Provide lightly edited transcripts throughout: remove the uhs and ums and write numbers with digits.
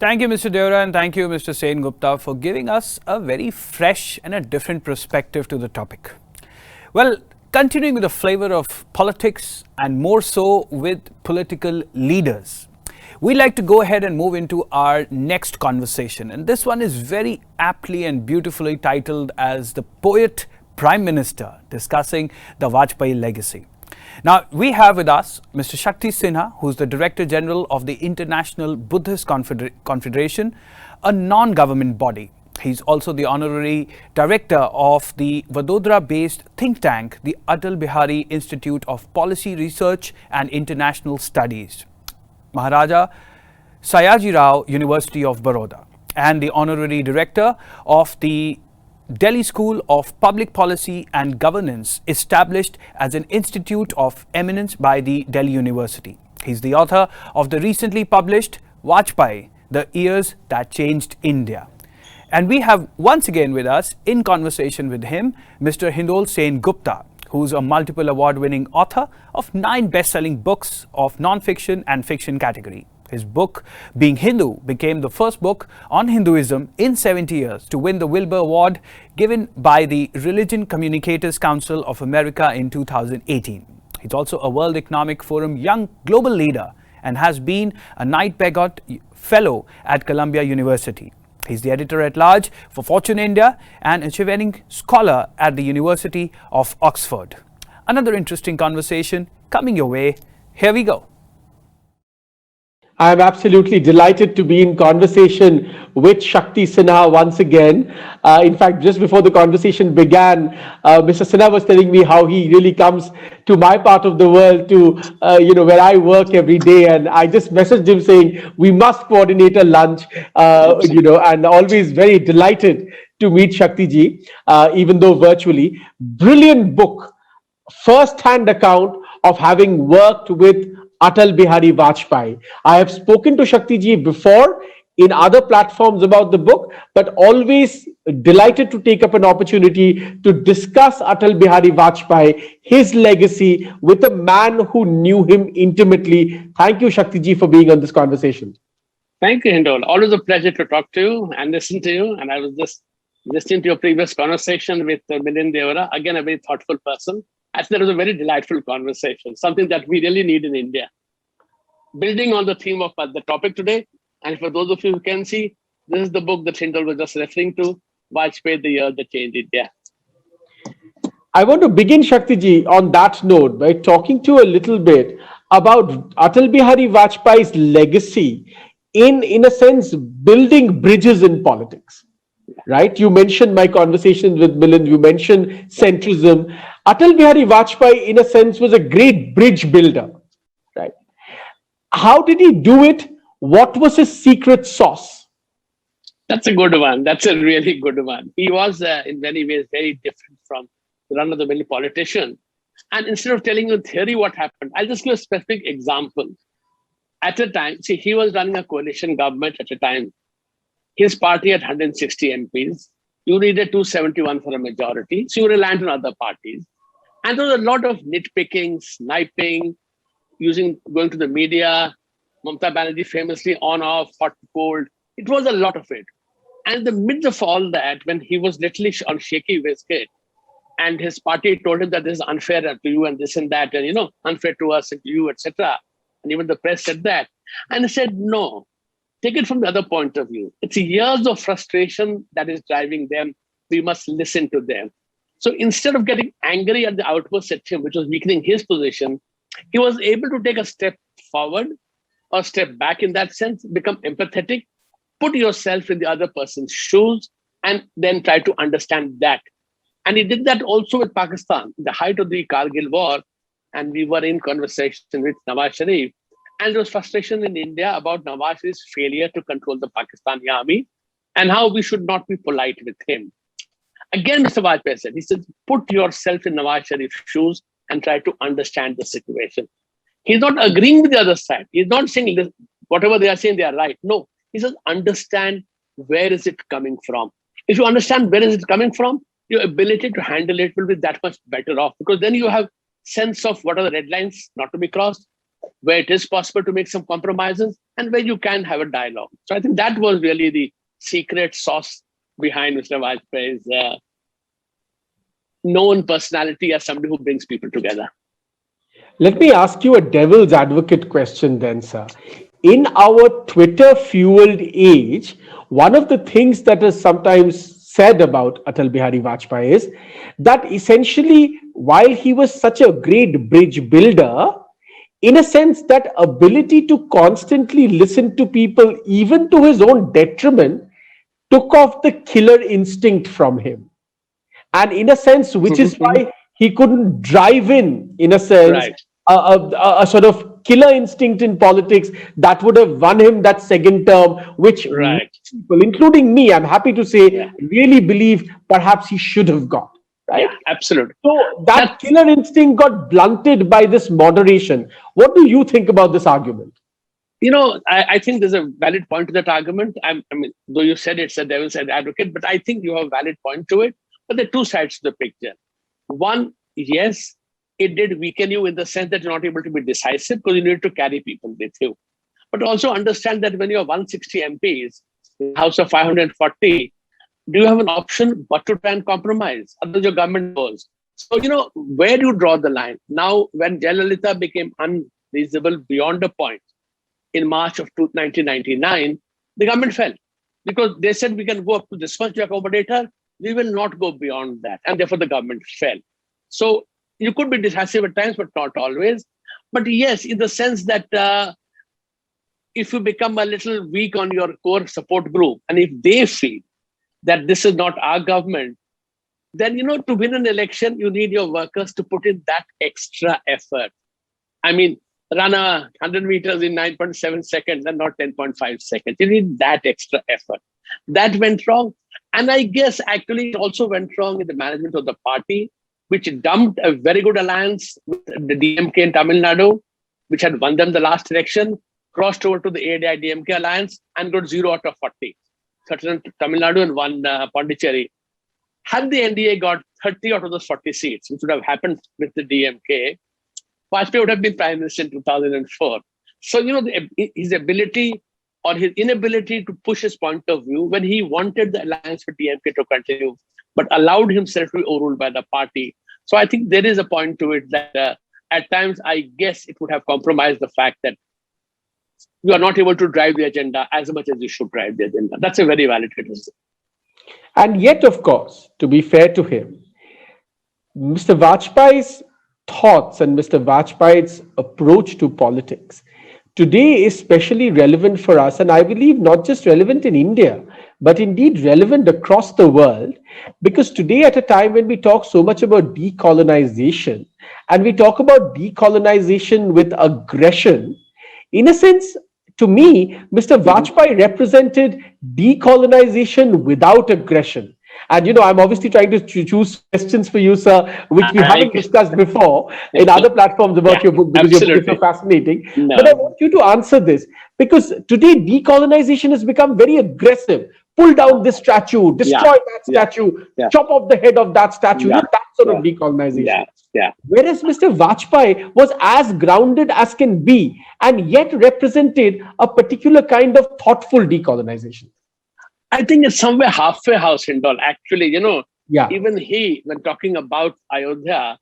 Thank you, Mr. Deora, and thank you, Mr. Sengupta, for giving us a very fresh and a different perspective to the topic. Well, continuing with the flavor of politics and more so with political leaders, we'd like to go ahead and move into our next conversation. And this one is very aptly and beautifully titled as The Poet Prime Minister, discussing the Vajpayee Legacy. Now, we have with us Mr. Shakti Sinha, who's the Director General of the International Buddhist Confederation, a non-government body. He's also the Honorary Director of the Vadodara-based think tank, the Atal Bihari Institute of Policy Research and International Studies, Maharaja Sayaji Rao University of Baroda, and the Honorary Director of the Delhi School of Public Policy and Governance, established as an institute of eminence by the Delhi University. He's the author of the recently published Vajpayee, The Years That Changed India. And we have once again with us, in conversation with him, Mr. Hindol Sengupta, who's a multiple award-winning author of 9 best-selling books of non-fiction and fiction category. His book, Being Hindu, became the first book on Hinduism in 70 years to win the Wilbur Award given by the Religion Communicators Council of America in 2018. He's also a World Economic Forum Young Global Leader and has been a Knight Baggot Fellow at Columbia University. He's the editor-at-large for Fortune India and a Chevening Scholar at the University of Oxford. Another interesting conversation coming your way. Here we go. I'm absolutely delighted to be in conversation with Shakti Sinha once again. In fact, just before the conversation began, Mr. Sinha was telling me how he really comes to my part of the world to, where I work every day. And I just messaged him saying, we must coordinate a lunch, and always very delighted to meet Shakti ji, even though virtually. Brilliant book, first-hand account of having worked with Atal Bihari Vajpayee. I have spoken to Shakti ji before in other platforms about the book, but always delighted to take up an opportunity to discuss Atal Bihari Vajpayee, his legacy, with a man who knew him intimately. Thank you, Shakti ji, for being on this conversation. Thank you, Hindol. Always a pleasure to talk to you and listen to you. And I was just listening to your previous conversation with Milind Deora, again, a very thoughtful person. I think that was a very delightful conversation, something that we really need in India. Building on the theme of the topic today, and for those of you who can see, this is the book that Hindol was just referring to, Vajpayee, The Years That Changed India. I want to begin, Shakti ji, on that note by talking to you a little bit about Atal Bihari Vajpayee's legacy in a sense, building bridges in politics. Right? You mentioned my conversations with Milind, you mentioned centrism. Atal Bihari Vajpayee, in a sense, was a great bridge builder. Right? How did he do it? What was his secret sauce? That's a good one. That's a really good one. He was, in many ways, very different from the run-of-the-mill politician. And instead of telling you theory what happened, I'll just give a specific example. At a time, see, he was running a coalition government at a time. His party had 160 MPs. You needed 271 for a majority. So you relied on other parties. And there was a lot of nitpicking, sniping, going to the media. Mamata Banerjee famously on, off, hot, cold. It was a lot of it. And in the midst of all that, when he was literally on shaky biscuit, and his party told him that this is unfair to you and this and that, and unfair to us and to you, etc. And even the press said that. And he said, no. Take it from the other point of view. It's years of frustration that is driving them. We must listen to them. So instead of getting angry at the outburst at him, which was weakening his position, he was able to take a step forward or step back in that sense, become empathetic, put yourself in the other person's shoes, and then try to understand that. And he did that also with Pakistan, the height of the Kargil war. And we were in conversation with Nawaz Sharif. And there was frustration in India about Nawaz Sharif's failure to control the Pakistani army and how we should not be polite with him. Again, Mr. Vajpayee said, he said, put yourself in Nawaz Sharif's shoes and try to understand the situation. He's not agreeing with the other side. He's not saying whatever they are saying, they are right. No, he says, understand where is it coming from. If you understand where is it coming from, your ability to handle it will be that much better off, because then you have sense of what are the red lines not to be crossed, where it is possible to make some compromises, and where you can have a dialogue. So I think that was really the secret sauce behind Mr. Vajpayee's known personality as somebody who brings people together. Let me ask you a devil's advocate question then, sir. In our Twitter-fueled age, one of the things that is sometimes said about Atal Bihari Vajpayee is that essentially, while he was such a great bridge builder, in a sense, that ability to constantly listen to people, even to his own detriment, took off the killer instinct from him. And in a sense, which is why he couldn't drive in a sense, Right. a sort of killer instinct in politics that would have won him that second term, which Right. people, including me, I'm happy to say, Yeah. really believe perhaps he should have got. Right? Yeah, absolutely. So that killer instinct got blunted by this moderation. What do you think about this argument? I think there's a valid point to that argument. I mean, though you said it's a devil's advocate, but I think you have a valid point to it. But there are two sides to the picture. One, yes, it did weaken you in the sense that you're not able to be decisive because you need to carry people with you. But also understand that when you have 160 MPs, in the House of 540, do you have an option but to try and compromise? Otherwise, your government goes. So, where do you draw the line? Now, when Jayalalitha became unreasonable beyond a point in March of 1999, the government fell because they said we can go up to this much to accommodate her. We will not go beyond that. And therefore, the government fell. So you could be decisive at times, but not always. But yes, in the sense that if you become a little weak on your core support group, and if they feel that this is not our government, then, to win an election, you need your workers to put in that extra effort. I mean, run 100 meters in 9.7 seconds and not 10.5 seconds. You need that extra effort. That went wrong. And I guess actually it also went wrong in the management of the party, which dumped a very good alliance with the DMK in Tamil Nadu, which had won them the last election, crossed over to the AIADMK alliance and got 0 out of 40. 30 Tamil Nadu and 1 Pondicherry. Had the NDA got 30 out of those 40 seats, which would have happened with the DMK, Vajpayee would have been Prime Minister in 2004. So, his ability or his inability to push his point of view when he wanted the alliance with DMK to continue, but allowed himself to be overruled by the party. So I think there is a point to it that at times, I guess it would have compromised the fact that you are not able to drive the agenda as much as you should drive the agenda. That's a very valid criticism. And yet, of course, to be fair to him, Mr. Vajpayee's thoughts and Mr. Vajpayee's approach to politics today is especially relevant for us, and I believe not just relevant in India, but indeed relevant across the world, because today, at a time when we talk so much about decolonization, and we talk about decolonization with aggression, in a sense, to me, Mr. Vajpayee represented decolonization without aggression. And, I'm obviously trying to choose questions for you, sir, which we haven't discussed before in other platforms about your book, because your book is so fascinating. No. But I want you to answer this, because today decolonization has become very aggressive. Pull down this statue, destroy that statue, chop off the head of that statue. That sort of decolonization. Whereas Mr. Vajpayee was as grounded as can be, and yet represented a particular kind of thoughtful decolonization. I think it's somewhere halfway house, Hindol. Actually, even he, when talking about Ayodhya,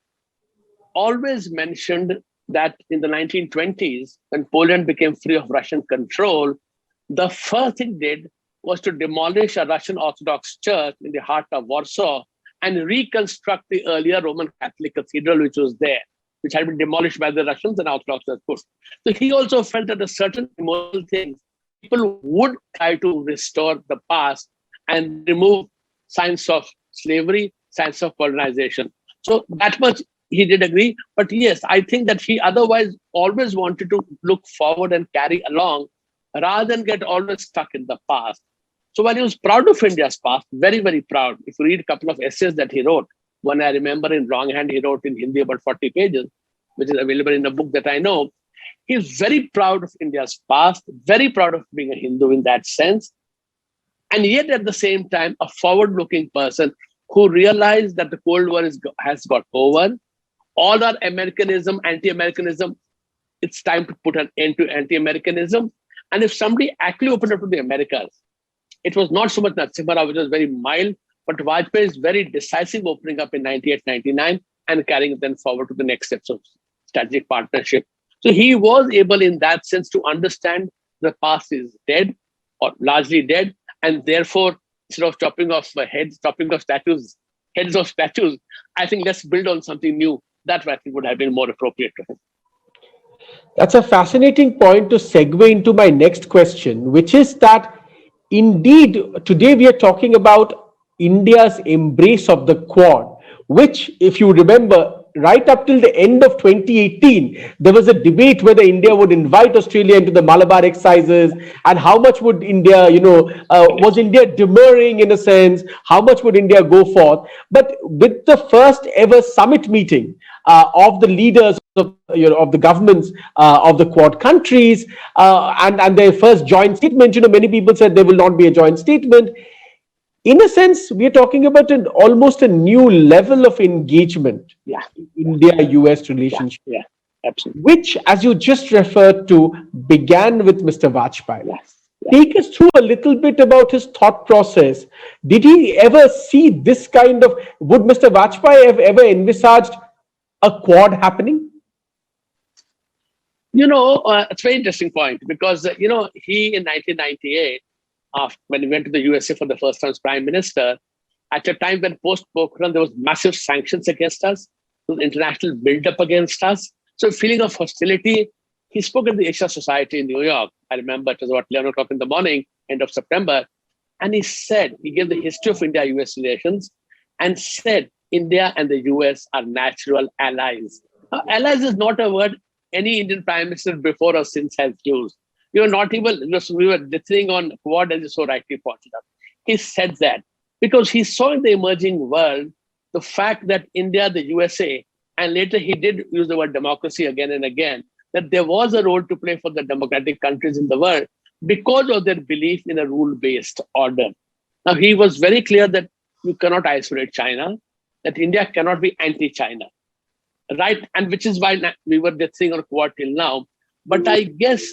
always mentioned that in the 1920s, when Poland became free of Russian control, the first thing it did was to demolish a Russian Orthodox church in the heart of Warsaw and reconstruct the earlier Roman Catholic cathedral, which was there, which had been demolished by the Russians and Orthodox Church put. So he also felt that a certain immoral things, people would try to restore the past and remove signs of slavery, signs of colonization. So that much he did agree. But yes, I think that he otherwise always wanted to look forward and carry along rather than get always stuck in the past. So while he was proud of India's past, very, very proud, if you read a couple of essays that he wrote, one I remember in Wrong Hand, he wrote in Hindi about 40 pages, which is available in a book that I know. He's very proud of India's past, very proud of being a Hindu in that sense. And yet at the same time, a forward-looking person who realized that the Cold War has got over. All our Americanism, anti-Americanism it's time to put an end to anti-Americanism. And if somebody actually opened up to the Americas, it was not so much Narasimha Rao, which was very mild, but Vajpayee's very decisive opening up in 98, 99 and carrying it then forward to the next steps of strategic partnership. So he was able in that sense to understand the past is dead or largely dead. And therefore, instead of chopping off heads, chopping off statues, heads of statues, I think let's build on something new. That I think would have been more appropriate to him. That's a fascinating point to segue into my next question, which is that indeed today we are talking about India's embrace of the Quad, which, if you remember, right up till the end of 2018, there was a debate whether India would invite Australia into the Malabar exercises and how much would India, was India demurring in a sense, how much would India go forth. But with the first ever summit meeting of the leaders of the governments of the Quad countries and their first joint statement, many people said there will not be a joint statement. In a sense, we are talking about almost a new level of engagement in India-US relationship, absolutely. Which, as you just referred to, began with Mr. Vajpayee. Yes. Take us through a little bit about his thought process. Did he ever see this kind of, would Mr. Vajpayee have ever envisaged a Quad happening? It's a very interesting point because, he in 1998, when he went to the USA for the first time as Prime Minister, at a time when post-Pokhran, there was massive sanctions against us, there was international build-up against us. So a feeling of hostility. He spoke at the Asia Society in New York. I remember it was about 11 o'clock in the morning, end of September. And he gave the history of India-US relations and said, India and the US are natural allies. Now, allies is not a word any Indian Prime Minister before or since has used. We were not even, we were dithering on Quad, as you so rightly pointed out. He said that because he saw in the emerging world the fact that India, the USA, and later he did use the word democracy again and again, that there was a role to play for the democratic countries in the world because of their belief in a rule-based order. Now, he was very clear that you cannot isolate China, that India cannot be anti-China, right? And which is why we were dithering on Quad till now. But I guess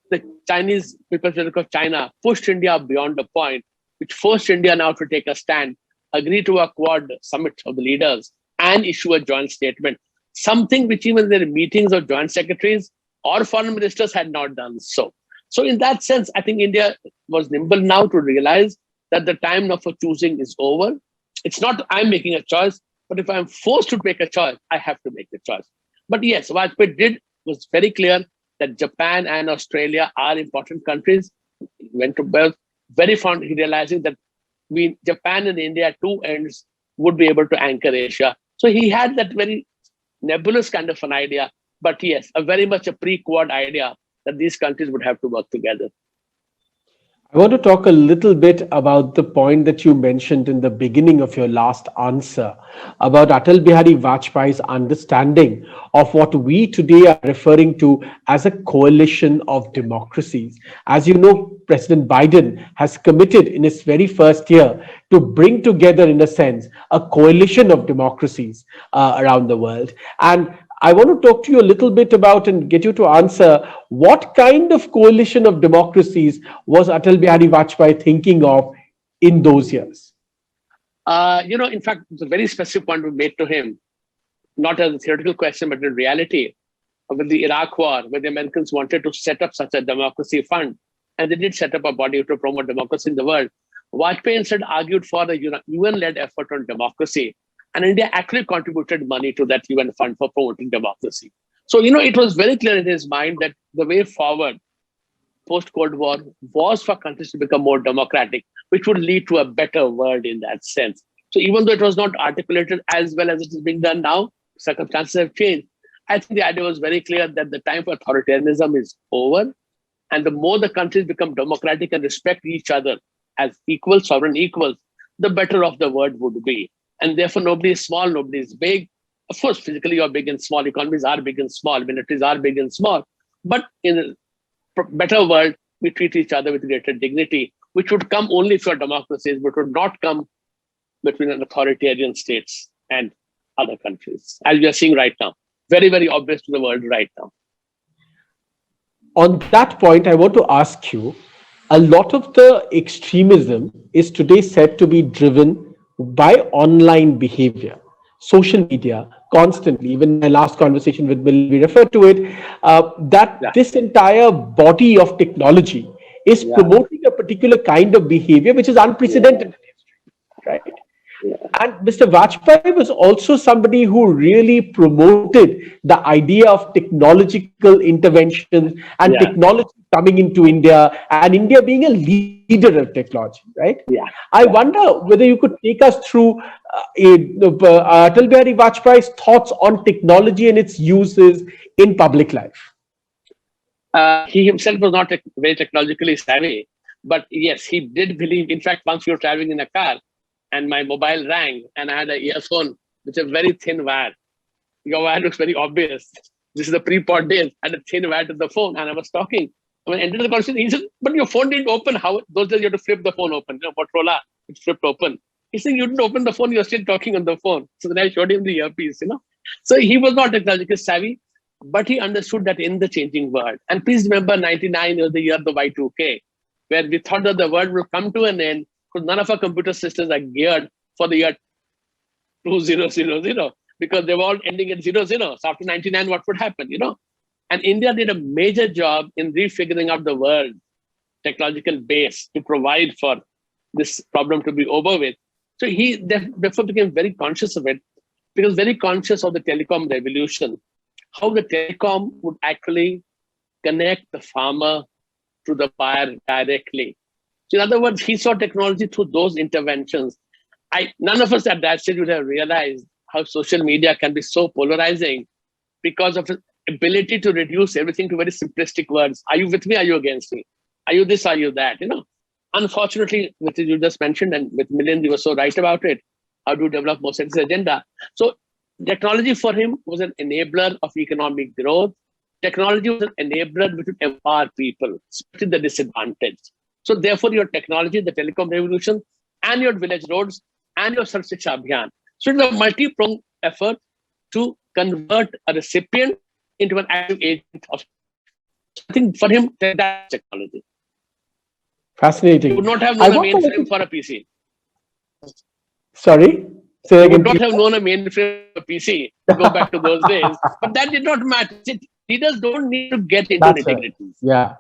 the Chinese People's Republic of China pushed India beyond a point, which forced India now to take a stand, agree to a Quad summit of the leaders, and issue a joint statement. Something which even their meetings of joint secretaries or foreign ministers had not done so. So in that sense, I think India was nimble now to realize that the time now for choosing is over. It's not I'm making a choice, but if I'm forced to make a choice, I have to make the choice. But yes, Vajpayee was very clear that Japan and Australia are important countries. He went to birth very fond, realizing that Japan and India, two ends, would be able to anchor Asia. So he had that very nebulous kind of an idea, but yes, a very much a pre-Quad idea that these countries would have to work together. I want to talk a little bit about the point that you mentioned in the beginning of your last answer about Atal Bihari Vajpayee's understanding of what we today are referring to as a coalition of democracies. As you know, President Biden has committed in his very first year to bring together, in a sense, a coalition of democracies around the world. And I want to talk to you a little bit about and get you to answer what kind of coalition of democracies was Atal Bihari Vajpayee thinking of in those years? In fact, it's a very specific point we made to him, not as a theoretical question, but in reality, with the Iraq war, where the Americans wanted to set up such a democracy fund, and they did set up a body to promote democracy in the world. Vajpayee instead argued for a UN-led effort on democracy. And India actually contributed money to that UN fund for promoting democracy. So, it was very clear in his mind that the way forward post-Cold War was for countries to become more democratic, which would lead to a better world in that sense. So even though it was not articulated as well as it is being done now, circumstances have changed. I think the idea was very clear that the time for authoritarianism is over. And the more the countries become democratic and respect each other as equals, sovereign equals, the better off the world would be. And therefore, nobody is small, nobody is big. Of course, physically, you're big and small. Economies are big and small. Militaries are big and small. But in a better world, we treat each other with greater dignity, which would come only for democracies, but would not come between an authoritarian states and other countries, as we are seeing right now. Very, very obvious to the world right now. On that point, I want to ask you, a lot of the extremism is today said to be driven by online behavior, social media, constantly. Even my last conversation with Bill, we referred to it, that Yeah, this entire body of technology is yeah, promoting a particular kind of behavior which is yeah, unprecedented in history, right? yeah, And Mr. Vajpayee was also somebody who really promoted the idea of technological interventions and yeah, technology coming into India and India being a leader of technology, right? yeah, I yeah. wonder whether you could take us through Atal Bihari Vajpayee's thoughts on technology and its uses in public life. He himself was not very technologically savvy, but yes, he did believe. In fact, once we were traveling in a car, and my mobile rang, and I had an earphone with a very thin wire. Your wire looks very obvious. This is the pre-pod days, and a thin wire to the phone, and I was talking. When I entered the conversation, he said, "But your phone didn't open. How those days you had to flip the phone open? Motorola, it flipped open." He said, "You didn't open the phone. You're still talking on the phone." So then I showed him the earpiece. So he was not technologically savvy, but he understood that in the changing world. And please remember, 99 was the year of the Y2K, where we thought that the world will come to an end because none of our computer systems are geared for the year 2000 because they were all ending at 00. So after 99, what would happen? And India did a major job in refiguring out the world technological base to provide for this problem to be over with. So he therefore became very conscious of it, because very conscious of the telecom revolution, how the telecom would actually connect the farmer to the buyer directly. So in other words, he saw technology through those interventions. None of us at that stage would have realized how social media can be so polarizing because of its ability to reduce everything to very simplistic words. Are you with me? Are you against me? Are you this? Are you that? Unfortunately, which you just mentioned, and with Milind, you were so right about it. How to develop more sense agenda. So technology for him was an enabler of economic growth. Technology was an enabler which would empower people, especially the disadvantaged. So therefore, your technology, the telecom revolution, and your village roads, and your Sarv Shiksha Abhiyan. So it's a multi-pronged effort to convert a recipient into an active agent of. I think for him, that's technology. He would Fascinating. not have I known a want to mainframe for a PC. sorry, say He again, would not please. have known a mainframe for a PC to go back to those days. But that did not matter. Leaders don't need to get into That's right. nitty-gritties. Yeah.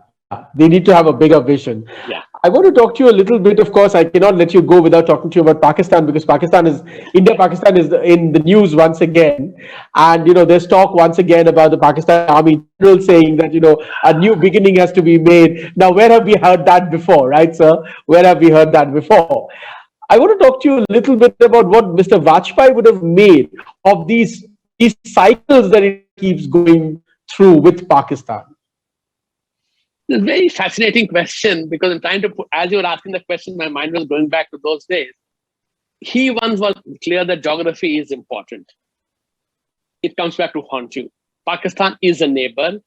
They need to have a bigger vision. Yeah. I want to talk to you a little bit. Of course, I cannot let you go without talking to you about Pakistan, because Pakistan is in the news once again. And, there's talk once again about the Pakistan Army General saying that, a new beginning has to be made. Now, where have we heard that before, right, sir? Where have we heard that before? I want to talk to you a little bit about what Mr. Vajpayee would have made of these cycles that it keeps going through with Pakistan. It's a very fascinating question, because I'm trying to put, as you were asking the question, my mind was going back to those days. He once was clear that geography is important. It comes back to haunt you. Pakistan is a neighbor.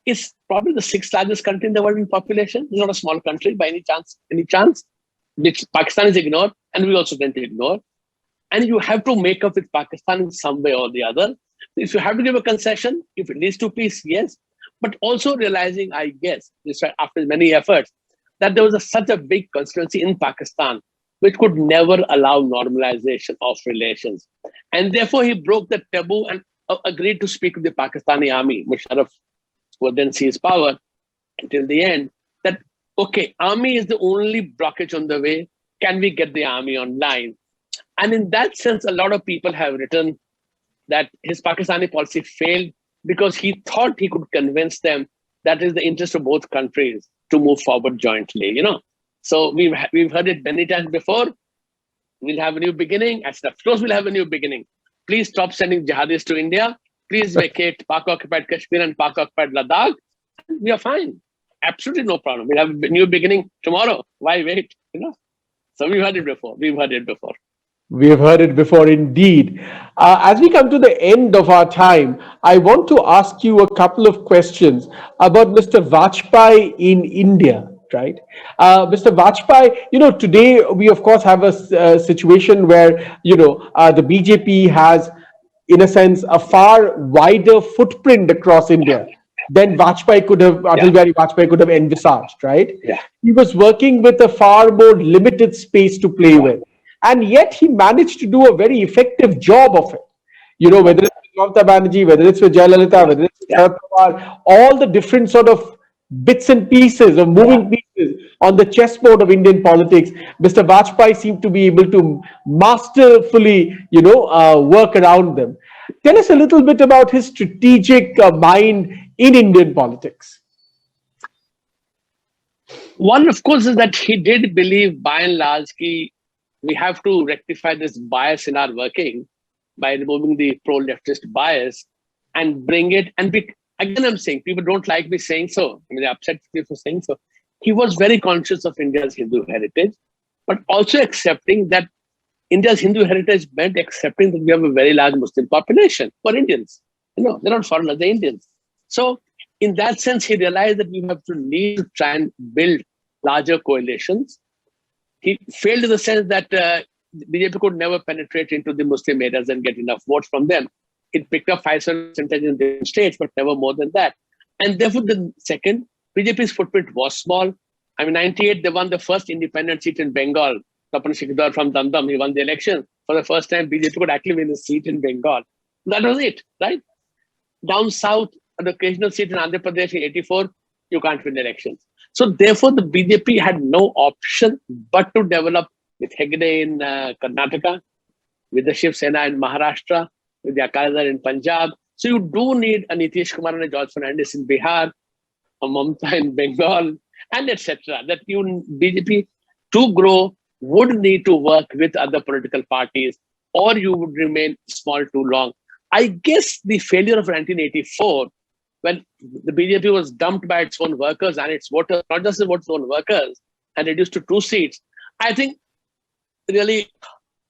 It's probably the sixth largest country in the world in population. It's not a small country by any chance. Which Pakistan is ignored, and we also tend to ignore. And you have to make up with Pakistan in some way or the other. If you have to give a concession, if it leads to peace, yes. But also realizing, I guess, after many efforts, that there was such a big constituency in Pakistan which could never allow normalization of relations. And therefore, he broke the taboo and agreed to speak with the Pakistani army, Musharraf would then seize power until the end. That, okay, army is the only blockage on the way. Can we get the army online? And in that sense, a lot of people have written that his Pakistani policy failed because he thought he could convince them that is the interest of both countries to move forward jointly. So we've heard it many times before. We'll have a new beginning. I said, of course, we'll have a new beginning. Please stop sending jihadis to India. Please vacate Pak-occupied Kashmir and Pak-occupied Ladakh. We are fine. Absolutely no problem. We'll have a new beginning tomorrow. Why wait? So we've heard it before. We've heard it before. We have heard it before indeed. As we come to the end of our time, I want to ask you a couple of questions about Mr. Vajpayee in India, right? Mr. Vajpayee, today we of course have a situation where, the BJP has, in a sense, a far wider footprint across India than Atal Bihari Vajpayee could have envisaged, right? Yeah. He was working with a far more limited space to play with. And yet he managed to do a very effective job of it. Whether it's with Mamata Banerjee, whether it's with Jayalalitha, whether it's with Sharad Pawar, all the different sort of bits and pieces or moving pieces on the chessboard of Indian politics, Mr. Vajpayee seemed to be able to masterfully, work around them. Tell us a little bit about his strategic mind in Indian politics. One, of course, is that he did believe, by and large, we have to rectify this bias in our working by removing the pro-leftist bias and bring it. And again, I'm saying, people don't like me saying so. I mean, they're upset with me for saying so. He was very conscious of India's Hindu heritage, but also accepting that India's Hindu heritage meant accepting that we have a very large Muslim population for Indians. They're not foreigners, they're Indians. So in that sense, he realized that we have to need to try and build larger coalitions. He failed in the sense that BJP could never penetrate into the Muslim areas and get enough votes from them. It picked up 5% in the states, but never more than that. And therefore, the second, BJP's footprint was small. I mean, 98, they won the first independent seat in Bengal. Tapan Sikdar from Damdam, he won the election. For the first time, BJP could actually win a seat in Bengal. That was it, right? Down south, an occasional seat in Andhra Pradesh in 84, you can't win elections. So therefore, the BJP had no option but to develop with Hegde in Karnataka, with the Shiv Sena in Maharashtra, with the Akali in Punjab. So you do need a Nitish Kumar and a George Fernandez in Bihar, a Mamata in Bengal, and etc. That BJP to grow would need to work with other political parties, or you would remain small too long. I guess the failure of 1984, when the BJP was dumped by its own workers and its voters, not just its own workers, and reduced to 2 seats, I think really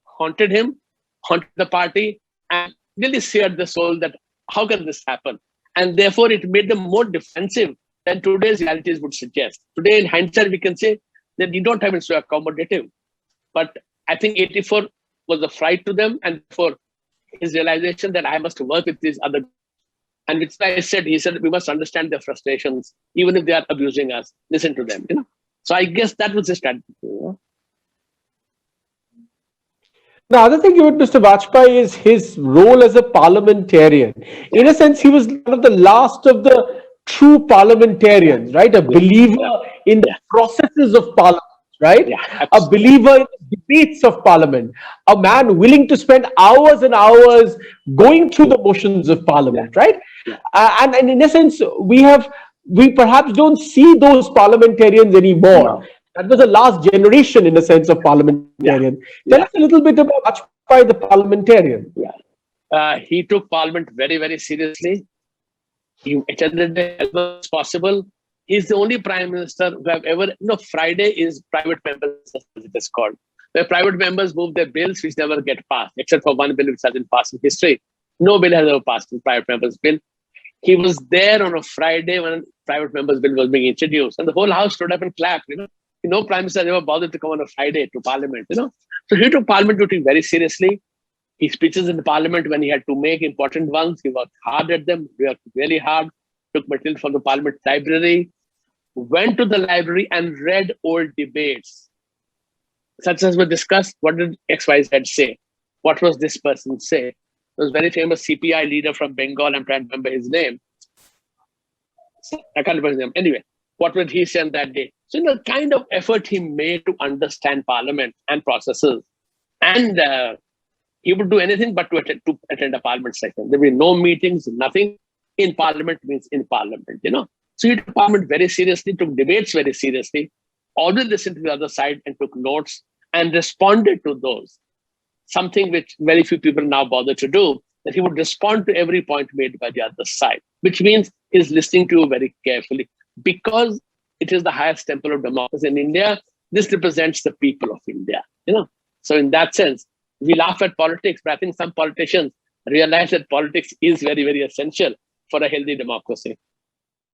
haunted him, haunted the party, and really seared the soul that how can this happen? And therefore, it made them more defensive than today's realities would suggest. Today, in hindsight, we can say that you don't have it so accommodative. But I think 84 was a fright to them, and for his realization that I must work with these other. And which I said, he said, we must understand their frustrations, even if they are abusing us, listen to them. So I guess that was his strategy. The other thing with Mr. Vajpayee is his role as a parliamentarian. In a sense, he was one of the last of the true parliamentarians, right? A believer in the processes of parliament, right? A believer in the debates of parliament. A man willing to spend hours and hours going through the motions of parliament, right? And in a sense, we perhaps don't see those parliamentarians anymore. No. That was the last generation, in a sense, of parliamentarian. Tell us a little bit about Vajpayee, the parliamentarian. He took parliament very, very seriously. He attended it as much as possible. He's the only prime minister who have ever, Friday is private members, as it is called, where private members move their bills which never get passed, except for one bill which hasn't passed in history. No bill has ever passed in private members' bill. He was there on a Friday when private members' bill was being introduced, and the whole house stood up and clapped. No prime minister ever bothered to come on a Friday to parliament. So he took parliament duty very seriously. His speeches in the parliament, when he had to make important ones, he worked hard at them. He worked really hard. Took material from the parliament library, went to the library and read old debates, such as were discussed. What did XYZ say? What was this person say? There was a very famous CPI leader from Bengal. I'm trying to remember his name. I can't remember his name. Anyway, what did he say on that day? So, the kind of effort he made to understand parliament and processes. And he would do anything but to attend a parliament session. There will be no meetings, nothing. In parliament means in parliament, So he took parliament very seriously, took debates very seriously, always listened to the other side and took notes and responded to those. Something which very few people now bother to do, that he would respond to every point made by the other side, which means he's listening to you very carefully, because it is the highest temple of democracy in India. This represents the people of India, So in that sense, we laugh at politics, but I think some politicians realize that politics is very, very essential for a healthy democracy.